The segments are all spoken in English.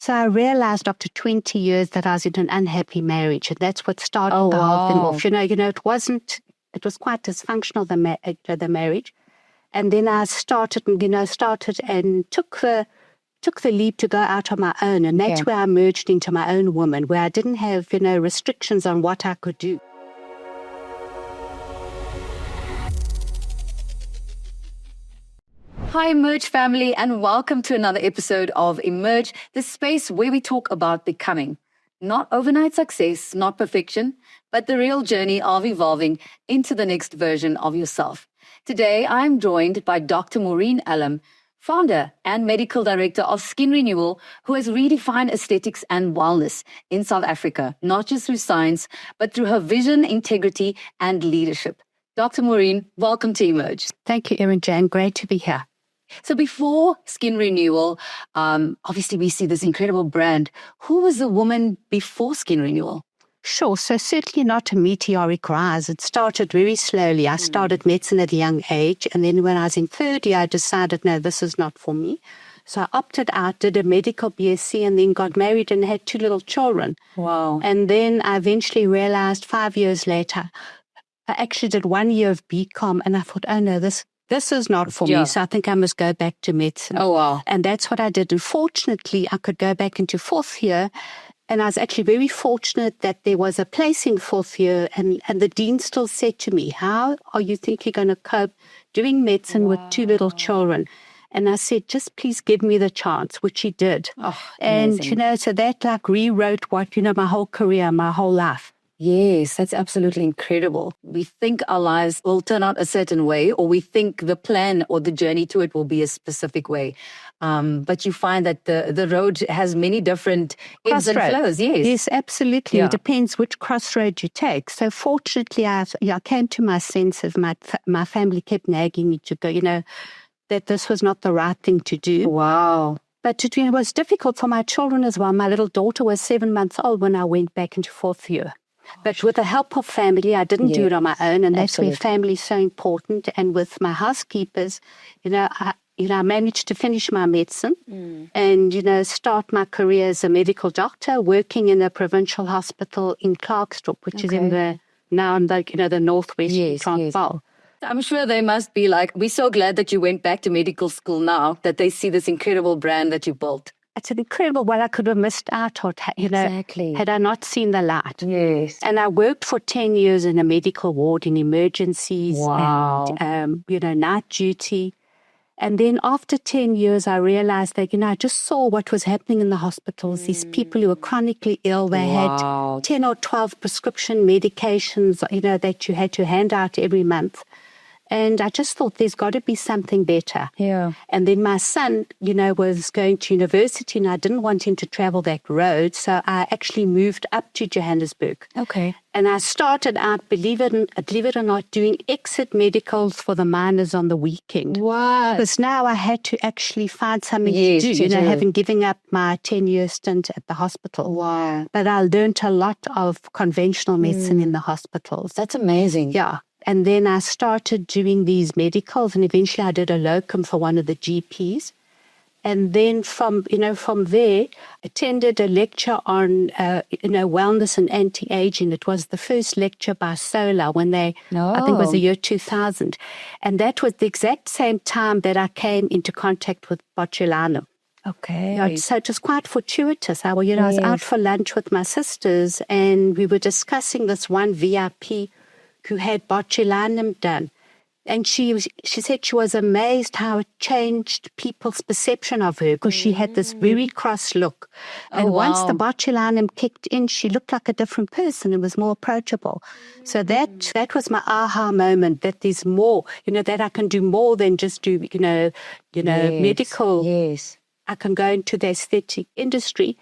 So I realized after 20 years that I was in an unhappy marriage, and that's what started the whole thing off. It was quite dysfunctional, the marriage. And then I started and took the leap to go out on my own. And that's where I merged into my own woman, where I didn't have, restrictions on what I could do. Hi, Emerge family, and welcome to another episode of Emerge, the space where we talk about becoming. Not overnight success, not perfection, but the real journey of evolving into the next version of yourself. Today, I'm joined by Dr. Maureen Allem, founder and medical director of Skin Renewal, who has redefined aesthetics and wellness in South Africa, not just through science, but through her vision, integrity, and leadership. Dr. Maureen, welcome to Emerge. Thank you, Erin-Jane. Great to be here. So before Skin Renewal, obviously we see this incredible brand. Who was the woman before Skin Renewal? Sure. So certainly not a meteoric rise. It started very slowly. I started medicine at a young age. And then when I was in third year, I decided, no, this is not for me. So I opted out, did a medical BSc, and then got married and had 2 little children. Wow. And then I eventually realized 5 years later, I actually did 1 year of BCom, and I thought, oh no, this is not for me, so I think I must go back to medicine. Oh, wow. And that's what I did. And fortunately, I could go back into 4th year, and I was actually very fortunate that there was a place in 4th year, and the dean still said to me, how are you think you're going to cope doing medicine with 2 little children? And I said, just please give me the chance, which he did. Oh, and, amazing. so that rewrote what, my whole career, my whole life. Yes, that's absolutely incredible. We think our lives will turn out a certain way, or we think the plan or the journey to it will be a specific way. But you find that the road has many different ebbs and flows. Yes, absolutely. It depends which crossroad you take. So fortunately, I came to my senses. My family kept nagging me to go, that this was not the right thing to do. Wow. But it was difficult for my children as well. My little daughter was 7 months old when I went back into 4th year. But with the help of family, I didn't do it on my own, and that's where family is so important. And with my housekeepers, I managed to finish my medicine and, start my career as a medical doctor, working in a provincial hospital in Klerksdorp, which is in the northwest Transvaal. I'm sure they must be like, we're so glad that you went back to medical school now, that they see this incredible brand that you built. It's an incredible, I could have missed out on, had I not seen the light. Yes. And I worked for 10 years in a medical ward in emergencies and, night duty. And then after 10 years, I realized that, I just saw what was happening in the hospitals. These people who were chronically ill, they had 10 or 12 prescription medications, that you had to hand out every month. And I just thought there's got to be something better. Yeah. And then my son, was going to university, and I didn't want him to travel that road. So I actually moved up to Johannesburg. Okay. And I started out, believe it or not, doing exit medicals for the miners on the weekend. Wow. Because now I had to actually find something to do, having given up my 10-year stint at the hospital. Wow. But I learned a lot of conventional medicine in the hospitals. That's amazing. Yeah. And then I started doing these medicals, and eventually I did a locum for one of the GPs. And then from there, attended a lecture on, wellness and anti-aging. It was the first lecture by Solar when I think it was the year 2000. And that was the exact same time that I came into contact with botulinum. Okay. So it was quite fortuitous. I was out for lunch with my sisters, and we were discussing this one VIP who had botulinum done. And she said she was amazed how it changed people's perception of her, because she had this very cross look. And once the botulinum kicked in, she looked like a different person and was more approachable. So that was my aha moment, that there's more, that I can do more than just do, medical. Yes. I can go into the aesthetic industry.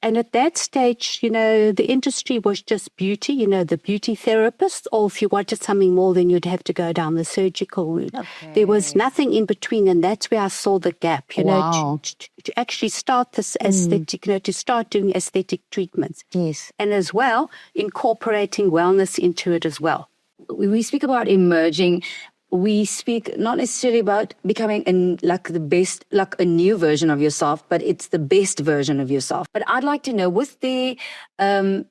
And at that stage, the industry was just beauty, the beauty therapist, or if you wanted something more, then you'd have to go down the surgical route. Okay. There was nothing in between, and that's where I saw the gap, to actually start this aesthetic, to start doing aesthetic treatments. Yes. And as well, incorporating wellness into it as well. We speak about emerging. we speak not necessarily about becoming like a new version of yourself, but it's the best version of yourself. But I'd like to know, was there a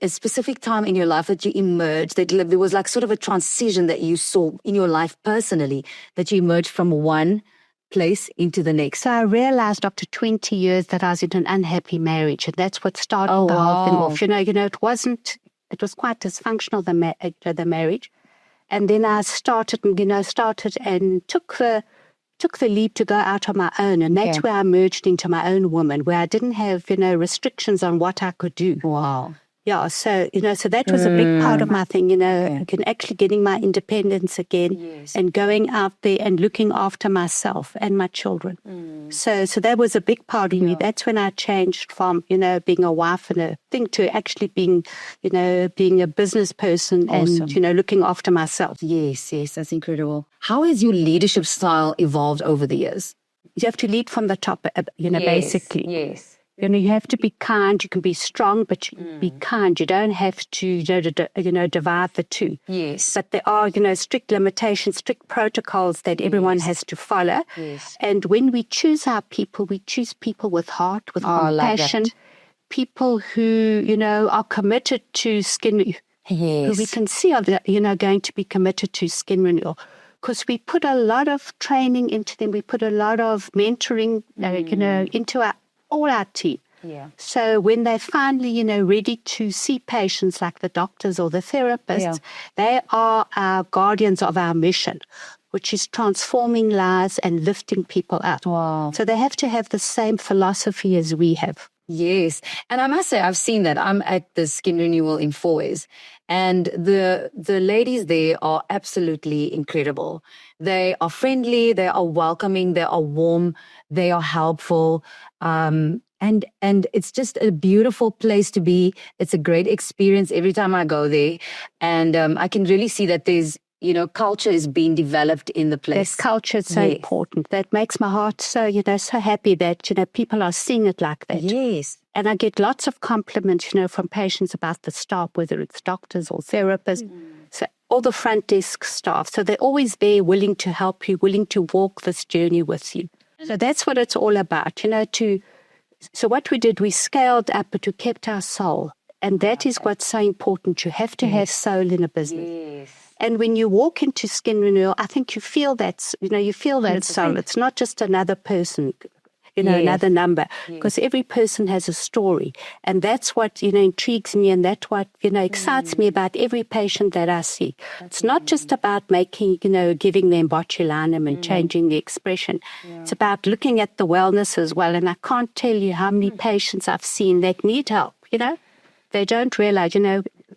specific time in your life that you emerged, that there was like sort of a transition that you saw in your life personally, that you emerged from one place into the next? So I realized after 20 years that I was in an unhappy marriage, and that's what started the whole thing off. It was quite dysfunctional, the marriage. And then I started and took the leap to go out on my own. And that's where I merged into my own woman, where I didn't have, restrictions on what I could do. Wow. Yeah, so that was a big part of my thing, actually getting my independence again and going out there and looking after myself and my children. So that was a big part of me. That's when I changed from, being a wife and a thing to actually being a business person and, looking after myself. Yes, that's incredible. How has your leadership style evolved over the years? You have to lead from the top, basically. Yes. You have to be kind. You can be strong, but you can be kind. You don't have to, divide the two. Yes. But there are, strict limitations, strict protocols that everyone has to follow. Yes. And when we choose our people, we choose people with heart, with compassion, people who, are committed to skin, who we can see are, going to be committed to skin renewal. Because we put a lot of training into them. We put a lot of mentoring, into all our team. Yeah. So when they're finally, ready to see patients like the doctors or the therapists, they are our guardians of our mission, which is transforming lives and lifting people up. Wow. So they have to have the same philosophy as we have. Yes. And I must say, I've seen that. I'm at the Skin Renewal in Fourways, and the ladies there are absolutely incredible. They are friendly, they are welcoming, they are warm, they are helpful. And it's just a beautiful place to be. It's a great experience every time I go there. And I can really see that there's, culture is being developed in the place. That culture is so important. That makes my heart so, so happy that, people are seeing it like that. Yes. And I get lots of compliments, from patients about the staff, whether it's doctors or therapists. So all the front desk staff. So they're always there, willing to help you, willing to walk this journey with you. So that's what it's all about, So what we did, we scaled up, but we kept our soul. And that is what's so important. You have to have soul in a business. Yes. And when you walk into Skin Renewal, I think you feel that soul. It's not just another person, another number, because every person has a story. And that's what, intrigues me, and that's what, excites me about every patient that I see. It's not just about making, giving them botulinum and changing the expression. It's about looking at the wellness as well. And I can't tell you how many patients I've seen that need help, They don't realize,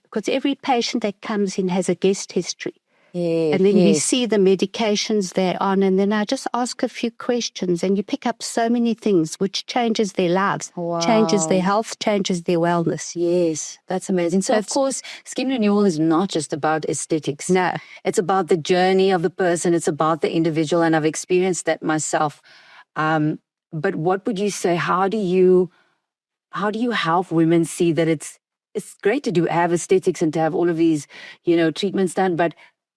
because every patient that comes in has a guest history. And then you see the medications they're on, and then I just ask a few questions, and you pick up so many things, which changes their lives, changes their health, changes their wellness. Yes, that's amazing. So, of course, Skin Renewal is not just about aesthetics. No. It's about the journey of the person. It's about the individual, and I've experienced that myself. But what would you say, how do you help women see that it's great to have aesthetics and to have all of these, treatments done, but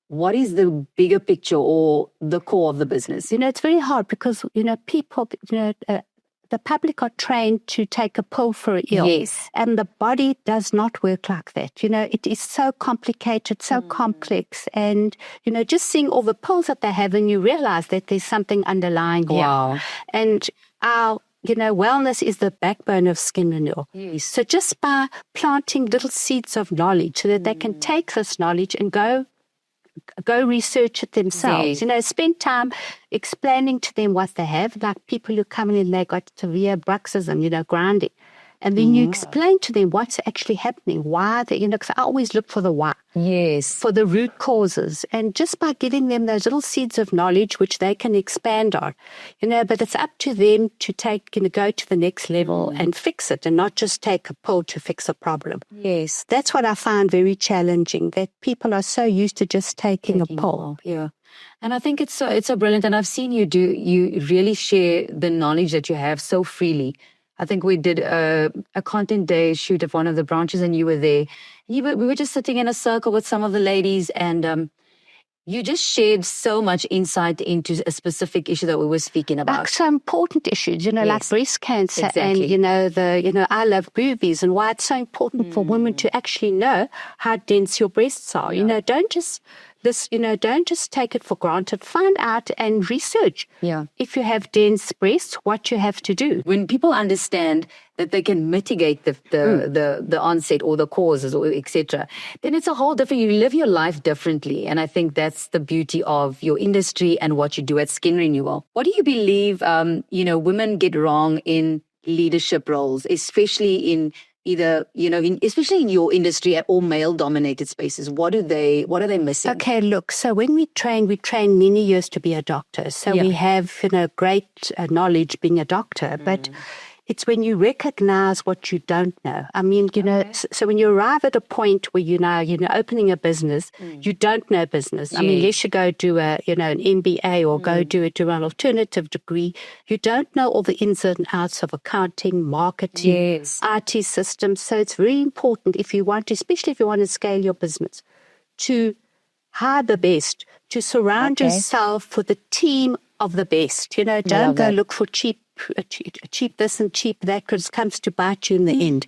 what is the bigger picture or the core of the business? It's very hard because, people, the public are trained to take a pill for an ill. Yes. And the body does not work like that. It is so complicated, so complex. And, just seeing all the pills that they have, and you realize that there's something underlying here. Wow. And our wellness is the backbone of Skin Renewal. Yes. So just by planting little seeds of knowledge so that they can take this knowledge and go research it themselves. Yes. Spend time explaining to them what they have, like people who come in, they got severe bruxism, grinding. And then you explain to them what's actually happening, why, because I always look for the why. Yes. For the root causes. And just by giving them those little seeds of knowledge, which they can expand on, but it's up to them to go to the next level and fix it, and not just take a pill to fix a problem. Yes. That's what I find very challenging, that people are so used to just taking a pill. Yeah. And I think it's so brilliant. And I've seen you really share the knowledge that you have so freely. I think we did a content day shoot of one of the branches, and you were there. We were just sitting in a circle with some of the ladies, and You just shared so much insight into a specific issue that we were speaking about. Like some important issues, like Yes, breast cancer exactly. and, I love boobies and why it's so important for women to actually know how dense your breasts are. Don't just don't just take it for granted. Find out and research. Yeah. If you have dense breasts, what you have to do. When people understand that they can mitigate the onset or the causes or etc., then it's a whole different, you live your life differently. And I think that's the beauty of your industry and what you do at Skin Renewal. What do you believe, women get wrong in leadership roles, especially in either, especially in your industry or male-dominated spaces? What are they missing? Okay, look, so when we train many years to be a doctor. So we have, great knowledge being a doctor, but it's when you recognize what you don't know. I mean, so when you arrive at a point where you're opening a business, you don't know business. I mean, unless you go do an MBA or go do an alternative degree, you don't know all the ins and outs of accounting, marketing, IT systems. So it's very important especially if you want to scale your business, to hire the best, to surround yourself with a team of the best. Don't go look for cheap this and cheap that, because it comes to bite you in the end.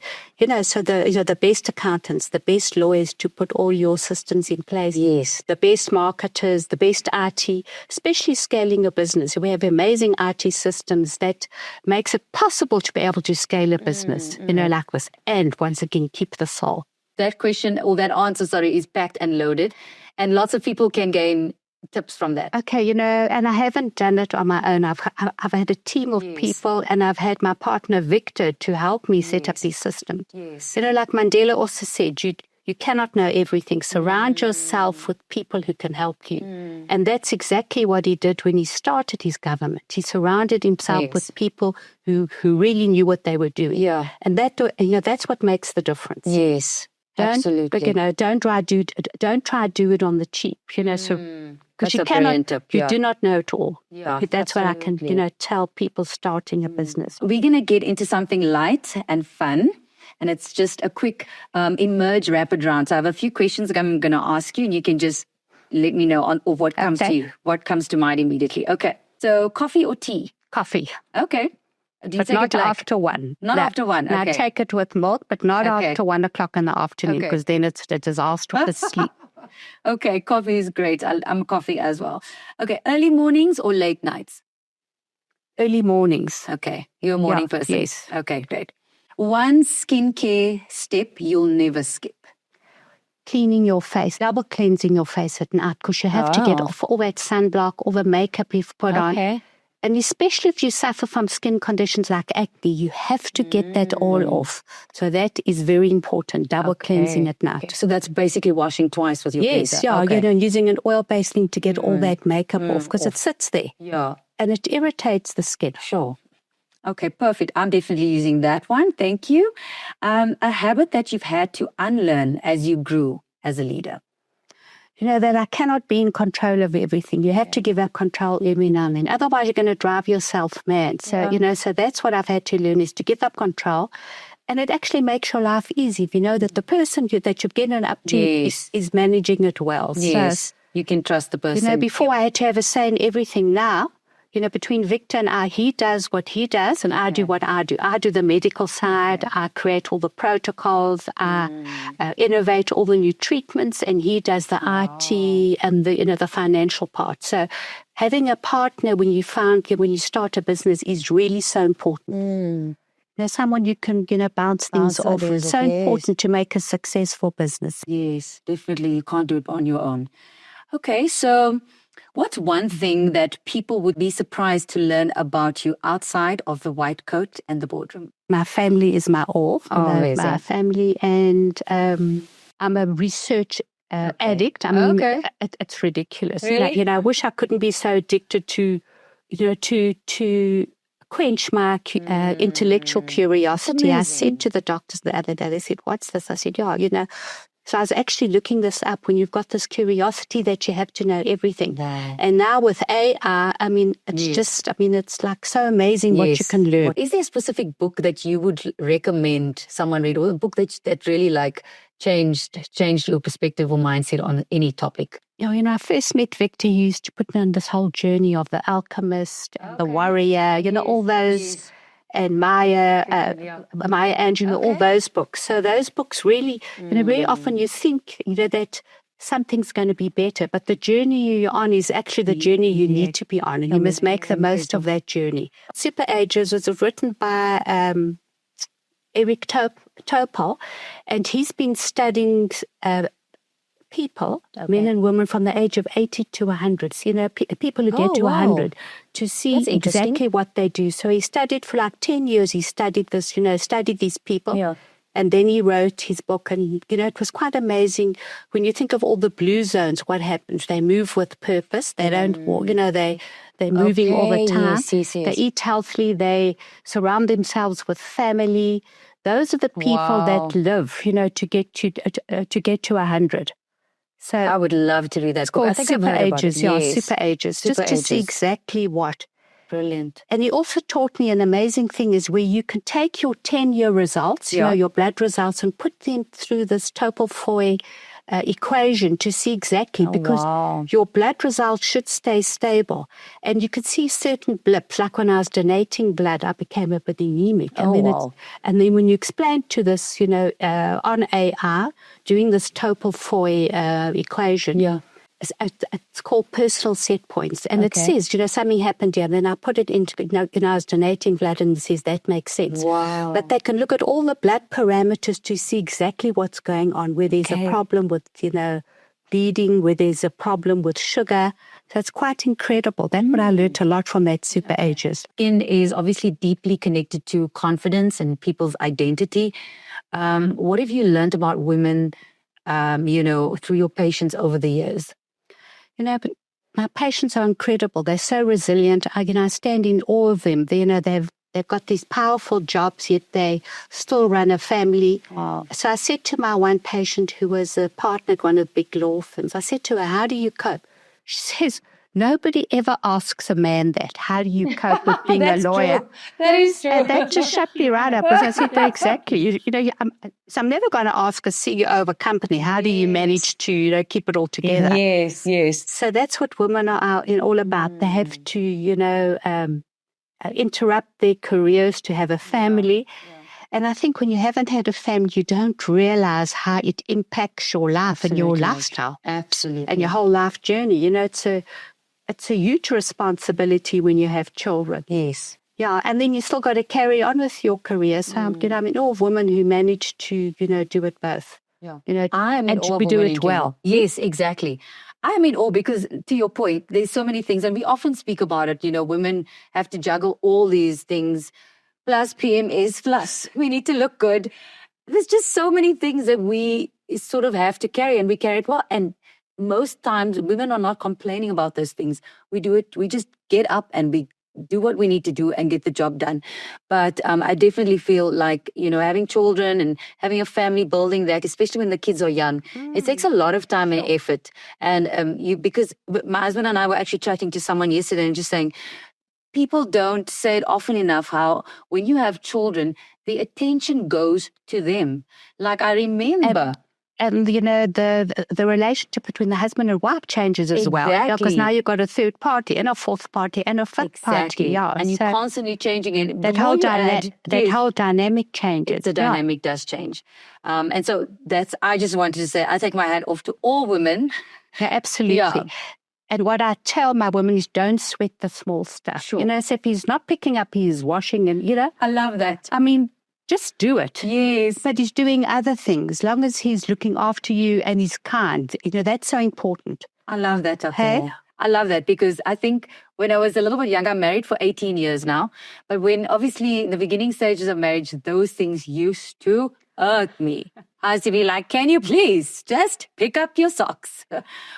So the best accountants, the best lawyers to put all your systems in place. Yes. The best marketers, the best IT, especially scaling a business. We have amazing IT systems that makes it possible to be able to scale a business, like this. And once again, keep the soul. That question, or that answer, is packed and loaded. And lots of people can gain tips from that. Okay, and I haven't done it on my own. I've had a team of people, and I've had my partner Victor to help me set up these systems. Yes. Like Mandela also said, you cannot know everything. Surround yourself with people who can help you. And that's exactly what he did when he started his government. He surrounded himself with people who really knew what they were doing. Yeah. And that's what makes the difference. Yes. Absolutely. Don't try to do it on the cheap. Because you cannot, tip, you do not know it all. Yeah, that's what I can, tell people starting a business. We're going to get into something light and fun, and it's just a quick emerge rapid round. So I have a few questions that I'm going to ask you, and you can just let me know of what comes to you, what comes to mind immediately. Okay. So coffee or tea? Coffee. Okay. Do you but not after 1. Not after 1, okay. Now take it with milk, but not after 1 o'clock in the afternoon, because then it's a disaster for sleep. Okay, coffee is great. I'm coffee as well. Okay, early mornings or late nights? Early mornings. Okay, you're a morning person. Yes. Okay, great. One skincare step you'll never skip? Cleaning your face, double cleansing your face at night, because you have to get off all that sunblock, all the makeup you've put on. And especially if you suffer from skin conditions like acne, you have to get that all off. So that is very important, double cleansing at night. Okay. So that's basically washing twice with your face. Using an oil-based thing to get all that makeup off, because it sits there. Yeah. And it irritates the skin. Sure. Okay, perfect. I'm definitely using that one. Thank you. A habit that you've had to unlearn as you grew as a leader? That I cannot be in control of everything. You have to give up control every now and then. Otherwise, you're going to drive yourself mad. So, so that's what I've had to learn, is to give up control. And it actually makes your life easy if you know that the person that you're getting up to is managing it well. Yes, so, you can trust the person. Before I had to have a say in everything. Now, between Victor and I, he does what he does and I do what I do. I do the medical side. I create all the protocols. I innovate all the new treatments, and he does the IT and the financial part. So having a partner when you start a business is really so important. There's someone you can, bounce things off. It's so important to make a successful business. Yes, definitely. You can't do it on your own. Okay, so what's one thing that people would be surprised to learn about you outside of the white coat and the boardroom? My family is my all. My family, and I'm a research addict. I mean, it's ridiculous. Really? I wish I couldn't be so addicted to quench my intellectual curiosity. I said to the doctors the other day, they said, "What's this?" I said, "Yeah, So I was actually looking this up. When you've got this curiosity that you have to know everything. And now with AI, it's like so amazing what you can learn. Is there a specific book that you would recommend someone read, or a book that really changed your perspective or mindset on any topic? when I first met Victor, he used to put me on this whole journey of the alchemist, the warrior, all those, and Maya Angelou, all those books. So those books really, very often you think, that something's going to be better, but the journey you're on is actually the journey you need to be on, and you must make the most of that journey. Super Ages was written by Eric Topol, and he's been studying people, men and women from the age of 80 to 100, people who get to 100, to see exactly what they do. So he studied for like 10 years, he studied this, studied these people. Yeah. And then he wrote his book, and, it was quite amazing. When you think of all the blue zones, what happens? They move with purpose. They don't walk, they're moving all the time. Yes. They eat healthily. They surround themselves with family. Those are the people that live, to get to 100. So I would love to read that. It's called Super Ages. Yes. Super Ages. Just to see exactly what. Brilliant. And he also taught me an amazing thing is where you can take your 10-year results, your blood results, and put them through this Purposeful equation to see exactly, because your blood results should stay stable. And you could see certain blips, like when I was donating blood, I became a bit anemic. And then when you explain to this, on AI, doing this Purposeful equation, it's called personal set points. And it says, something happened here. And then I put it into, I was donating blood, and it says that makes sense. Wow. But they can look at all the blood parameters to see exactly what's going on, where there's a problem with, bleeding, where there's a problem with sugar. So it's quite incredible. That's what I learned a lot from that Super Ages. Skin is obviously deeply connected to confidence and people's identity. What have you learned about women, through your patients over the years? But my patients are incredible. They're so resilient. I stand in awe of them. They've got these powerful jobs, yet they still run a family. Wow. So I said to my one patient who was a partner at one of the big law firms, I said to her, how do you cope? She says, nobody ever asks a man that. How do you cope with being a lawyer? True. That is true. And that just shut me right up. Because I said, exactly. So I'm never going to ask a CEO of a company, how do you manage to, keep it all together? Yes, yes. So that's what women are all about. They have to, interrupt their careers to have a family. Yeah. And I think when you haven't had a family, you don't realize how it impacts your life and your lifestyle. Absolutely. And your whole life journey. It's a huge responsibility when you have children. Yes. Yeah, and then you still got to carry on with your career. So, all women who manage to, do it both. Yeah. I'm in awe we do it well. Yes, exactly. I'm in awe because, to your point, there's so many things, and we often speak about it. Women have to juggle all these things, plus PMS, plus we need to look good. There's just so many things that we sort of have to carry, and we carry it well. And most times, women are not complaining about those things. We do it. We just get up and we do what we need to do and get the job done. But I definitely feel like, having children and having a family, building that, especially when the kids are young, it takes a lot of time and effort. And because my husband and I were actually chatting to someone yesterday and just saying, people don't say it often enough how when you have children, the attention goes to them. Like I remember... And, the relationship between the husband and wife changes as well. Because now you've got a third party and a fourth party and a fifth party. Yeah. And you're constantly changing it. That whole dynamic changes. The dynamic does change. And so I just wanted to say, I take my hat off to all women. Yeah, absolutely. Yeah. And what I tell my women is don't sweat the small stuff. Sure. So if he's not picking up, he's washing and, I love that. Just do it. Yes. But he's doing other things. As long as he's looking after you and he's kind, that's so important. I love that, Hey? I love that because I think when I was a little bit younger, I'm married for 18 years now. But when obviously in the beginning stages of marriage, those things used to hurt me. I used to be like, can you please just pick up your socks?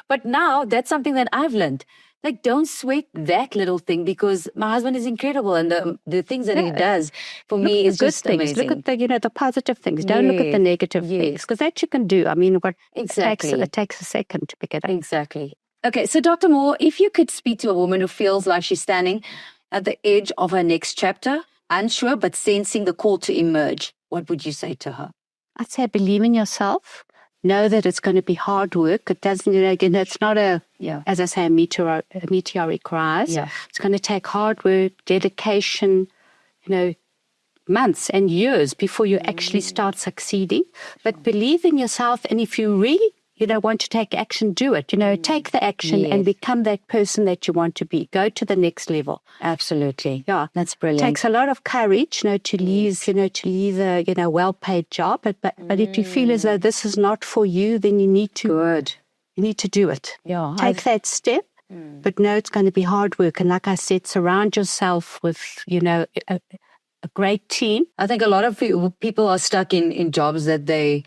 But now that's something that I've learned. Like, don't sweat that little thing because my husband is incredible and the things that he does for me is just amazing. Look at the positive things. Don't look at the negative things because that you can do. It takes a second to pick it up. Exactly. Okay, so Dr. Moore, if you could speak to a woman who feels like she's standing at the edge of her next chapter, unsure but sensing the call to emerge, what would you say to her? I'd say believe in yourself. know that it's going to be hard work. It doesn't, again, it's not Yeah. as I say, a meteoric rise. Yeah. It's going to take hard work, dedication, months and years before you actually start succeeding. But believe in yourself, and if you really want to take action, do it. Take the action and become that person that you want to be. Go to the next level. Absolutely. Yeah, That's brilliant. It takes a lot of courage, to leave, a well-paid job. But if you feel as though this is not for you, then you need to. Good. You need to do it. Yeah. Take that step. But no, it's going to be hard work. And like I said, surround yourself with, a great team. I think a lot of people are stuck in jobs that they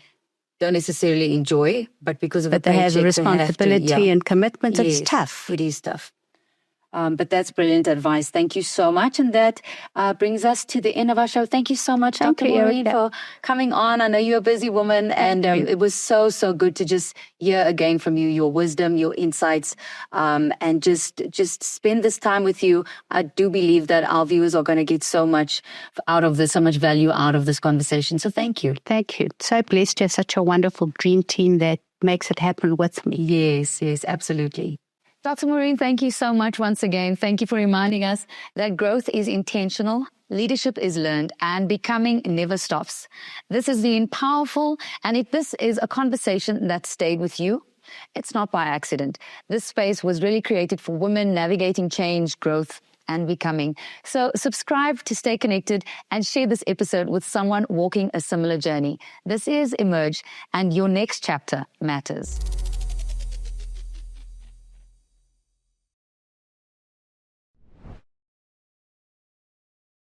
don't necessarily enjoy, but because of But the they have a paycheck, they have to- responsibility and commitment. Yes, It's tough. It is tough. But that's brilliant advice. Thank you so much. And that brings us to the end of our show. Thank you so much, Thank Dr. you, Maureen, Erica. for coming on. I know you're a busy woman, and it was so, so good to just hear again from you, your wisdom, your insights, and just spend this time with you. I do believe that our viewers are going to get so much out of this, so much value out of this conversation. So thank you. Thank you. So blessed to have such a wonderful dream team that makes it happen with me. Yes, absolutely. Dr. Maureen, thank you so much once again. Thank you for reminding us that growth is intentional, leadership is learned, and becoming never stops. This has been powerful, and if this is a conversation that stayed with you, it's not by accident. This space was really created for women navigating change, growth, and becoming. So subscribe to stay connected and share this episode with someone walking a similar journey. This is Emerge, and your next chapter matters.